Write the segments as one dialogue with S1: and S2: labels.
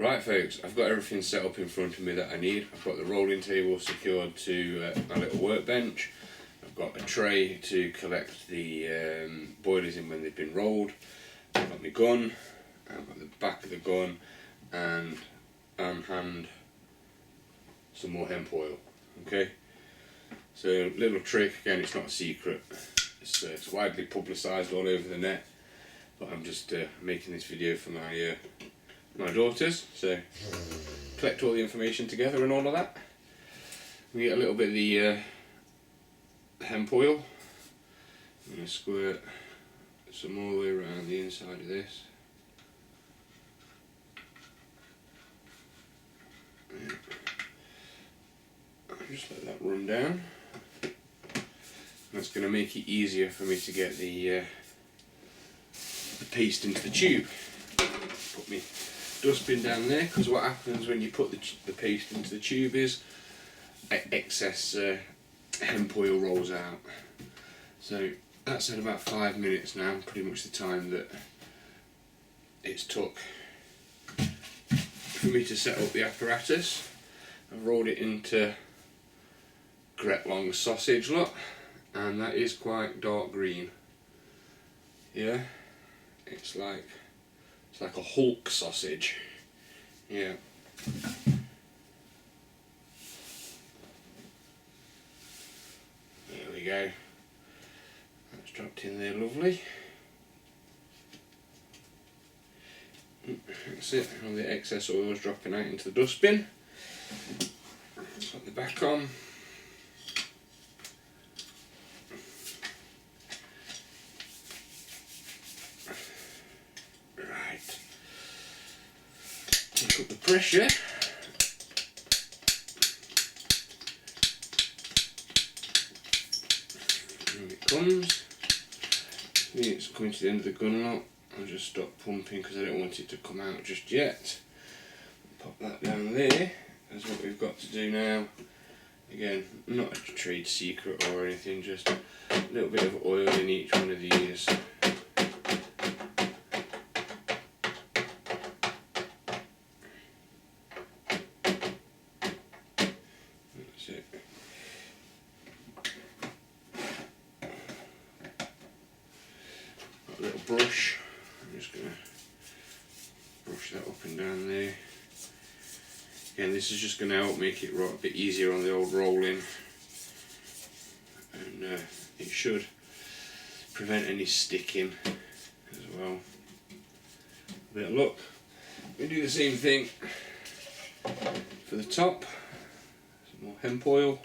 S1: Right folks, I've got everything set up in front of me that I need. I've got the rolling table secured to my little workbench. I've got a tray to collect the boilies in when they've been rolled. I've got my gun, I've got the back of the gun, and on hand some more hemp oil. Okay, so little trick, again it's not a secret, it's widely publicised all over the net, but I'm just making this video for my daughters, so collect all the information together and all of that. We get a little bit of the hemp oil. I'm going to squirt some all the way around the inside of this. Just let that run down. That's going to make it easier for me to get the paste into the tube. Put me dustbin down there, because what happens when you put the paste into the tube is excess hemp oil rolls out. So that's at about 5 minutes now, pretty much the time that it's took for me to set up the apparatus. I've rolled it into Gret Long sausage, look, and that is quite dark green. Yeah, it's like a Hulk sausage. Yeah. There we go. That's dropped in there lovely. That's it. All the excess oil is dropping out into the dustbin. Put the back on. Take up the pressure. Here it comes. It's coming to the end of the gun lock. I'll just stop pumping because I don't want it to come out just yet. Pop that down there. That's what we've got to do now. Again, not a trade secret or anything, just a little bit of oil in each one of these. Little brush, I'm just going to brush that up and down there. Again, this is just going to help make it a bit easier on the old rolling, and it should prevent any sticking as well. A bit of luck. We do the same thing for the top. Some more hemp oil.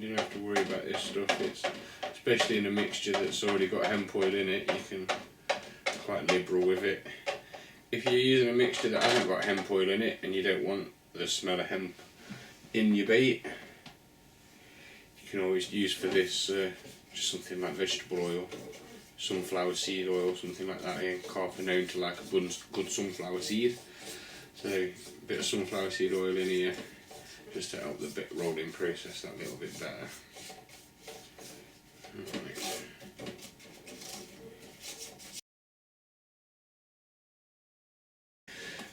S1: You don't have to worry about this stuff. It's especially in a mixture that's already got hemp oil in it, you can be quite liberal with it. If you're using a mixture that hasn't got hemp oil in it and you don't want the smell of hemp in your bait, you can always use for this just something like vegetable oil, sunflower seed oil, something like that. Yeah, carp are known to like a good sunflower seed, so a bit of sunflower seed oil in here, just to help the bit rolling process that little bit better.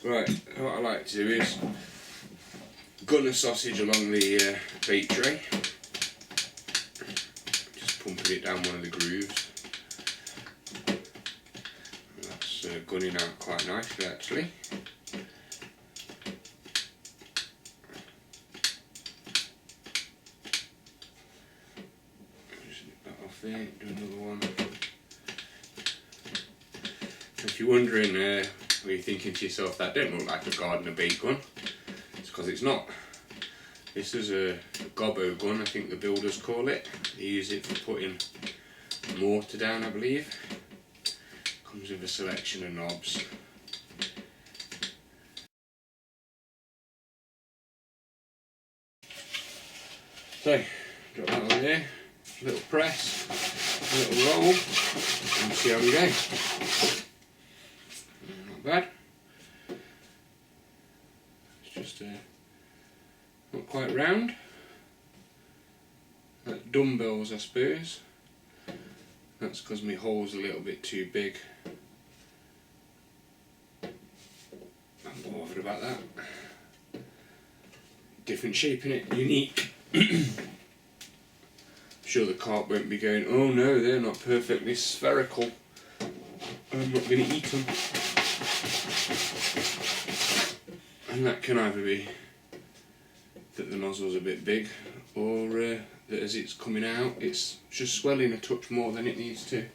S1: Right, what I like to do is gun a sausage along the bait tray, just pumping it down one of the grooves. And that's gunning out quite nicely actually. There, do another one. If you're wondering what you're thinking to yourself, that don't look like a gardener bait gun, it's because it's not. This is a gobbo gun, I think the builders call it. They use it for putting mortar down, I believe. Comes with a selection of knobs. So, drop that on there. Little press, a little roll, and see how we go. Not bad. It's just not quite round. Like dumbbells, I suppose. That's because my hole's a little bit too big. I'm not bothered about that. Different shape in it, unique. I'm sure the carp won't be going, oh no, they're not perfectly spherical. I'm not going to eat them. And that can either be that the nozzle's a bit big, or that as it's coming out it's just swelling a touch more than it needs to.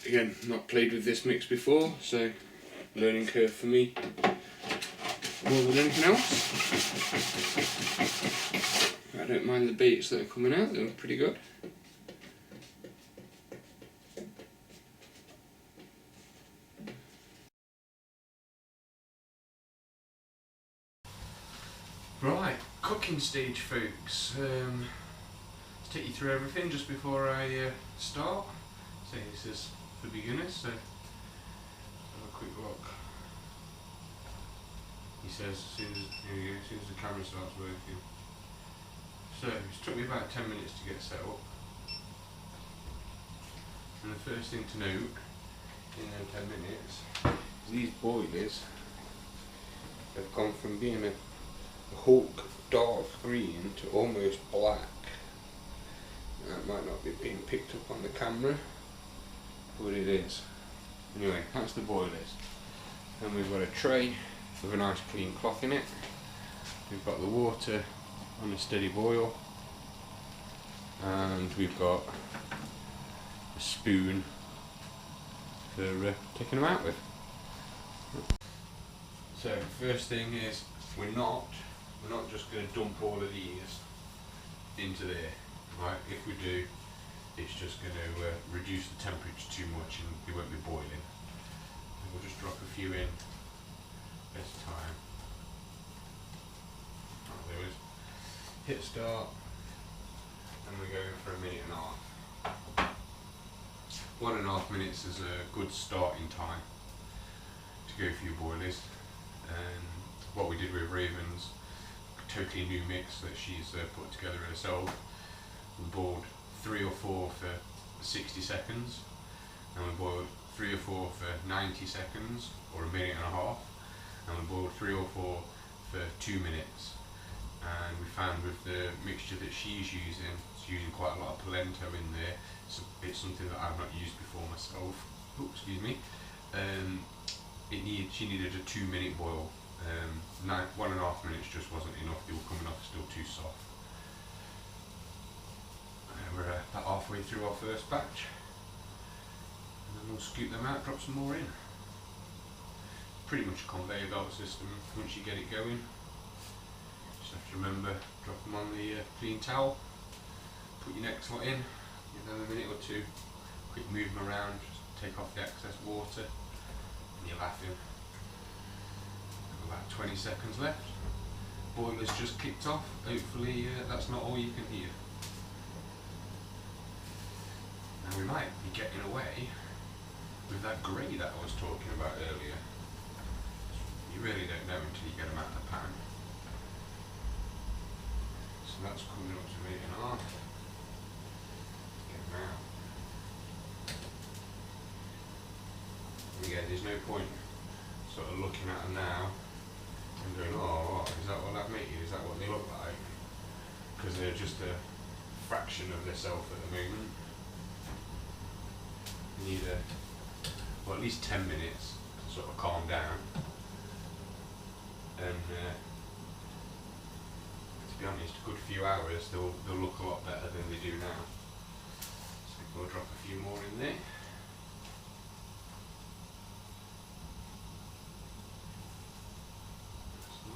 S1: Again, not played with this mix before, so learning curve for me more than anything else. I don't mind the baits that are coming out, they're pretty good. Right, cooking stage folks. Let's take you through everything just before I start. So this is for beginners, so have a quick look. He says as soon as the camera starts working. So it's took me about 10 minutes to get set up. And the first thing to note in them 10 minutes is these boilies have gone from being a Hulk dark green to almost black. That might not be being picked up on the camera, but it is. Anyway, that's the boilies. And we've got a tray with a nice clean cloth in it. We've got the water on a steady boil, and we've got a spoon for taking them out with. So first thing is we're not just going to dump all of these into there, right? If we do, it's just going to reduce the temperature too much and they won't be boiling. And we'll just drop a few in this time. Oh, there it is. Hit start, and we're going for 1.5 minutes. 1.5 minutes is a good starting time to go for your boilies. And what we did with Raven's totally new mix that she's put together herself. We boiled 3 or 4 for 60 seconds, and we boiled 3 or 4 for 90 seconds, or 1.5 minutes, and we boiled 3 or 4 for 2 minutes. And we found with the mixture that she's using quite a lot of polenta in there. It's something that I've not used before myself. Oops, excuse me. She needed a 2-minute boil. 1.5 minutes just wasn't enough. They were coming off still too soft. We're about halfway through our first batch, and then we'll scoop them out, drop some more in. Pretty much a conveyor belt system once you get it going. Just have to remember, drop them on the clean towel, put your next lot in, give them a minute or two, quick move them around, just take off the excess water, and you're laughing. About 20 seconds left. Boiler's just kicked off. Hopefully that's not all you can hear. Now we might be getting away with that grey that I was talking about earlier. You really don't know until you get them out of the pan. So that's coming up to 8.5. Get them out. And again, there's no point sort of looking at them now and going, oh, is that what that made? Is that what they look like? Because they're just a fraction of themselves at the moment. You need at least 10 minutes to sort of calm down. And to be honest, a good few hours, they'll look a lot better than they do now. So we'll drop a few more in there.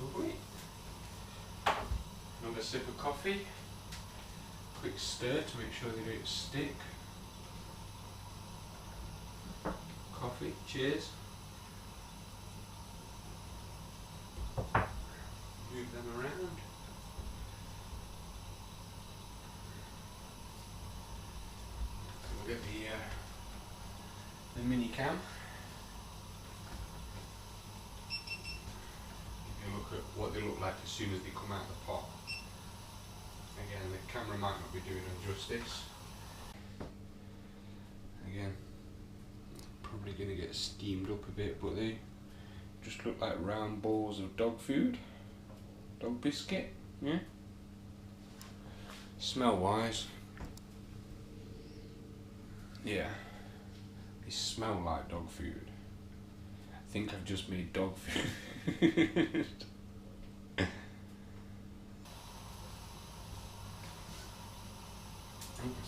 S1: Lovely. Another sip of coffee. Quick stir to make sure they don't stick. Coffee, cheers. Move them around. We'll get the mini cam. Look at what they look like as soon as they come out of the pot. Again, the camera might not be doing them justice. Again, probably going to get steamed up a bit, but they just look like round balls of dog food, dog biscuit. Yeah. Smell wise, yeah, they smell like dog food. I think I've just made dog food. Let's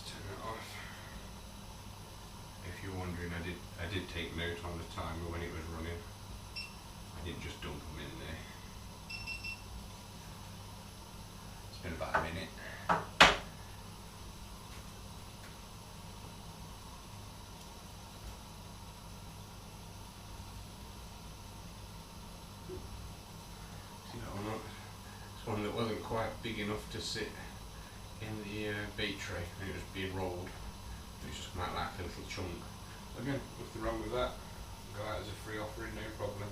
S1: turn it off. If you're wondering, I did take note on the timer when it was running. I didn't just dump them in there. It's been about a minute. See that one up? It's one that wasn't quite big enough to sit in the bait tray, and it was being rolled. It's just come out like a little chunk. Again, nothing wrong with that. Go out as a free offering, no problem.